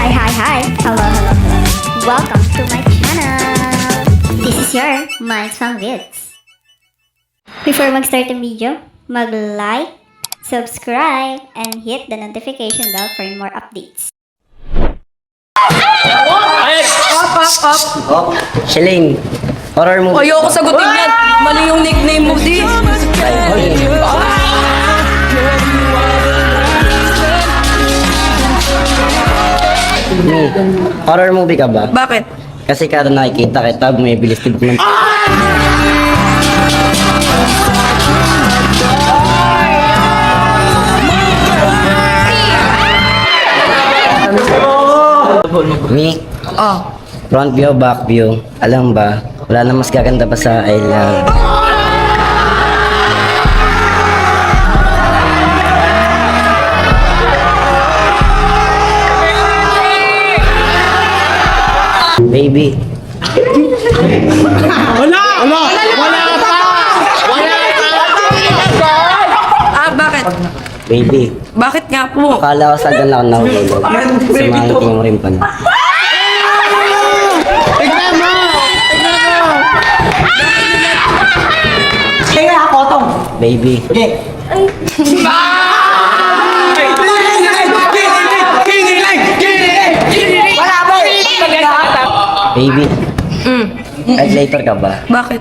Hi! Hello! Welcome to my channel! This is your Minds Fang Vids. Before mag-start ang video, mag-like, subscribe, and hit the notification bell for more updates. Oh, Shalane, horror movie. Ayoko sagutin yan. Mali yung nickname mo, di. Me, horror movie ka ba? Bakit? Kasi kada nakikita kita, bumibilis din naman. Me, Oh. front view, back view. Alam ba, wala na mas gaganda pa sa I love. Baby, Bakit? baby, Bakit nga po? akala ko sa lang ako nahulog. Sumangit yung rin pa na. Baby, baby, later ka ba? Bakit?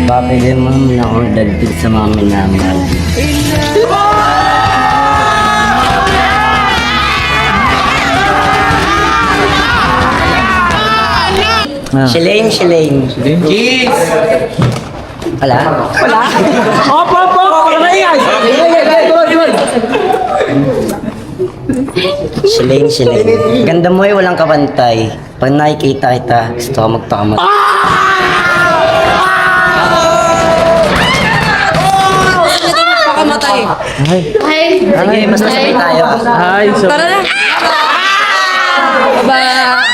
Bakit din mo na-order din sa mami namin? Shalane. Cheese! Wala? Shalane. Ganda mo walang kabantay. Pag nakikita kita, gusto ko magpakamat. Pakamatay. Sige, basta sabay tayo. Tara na. Bye.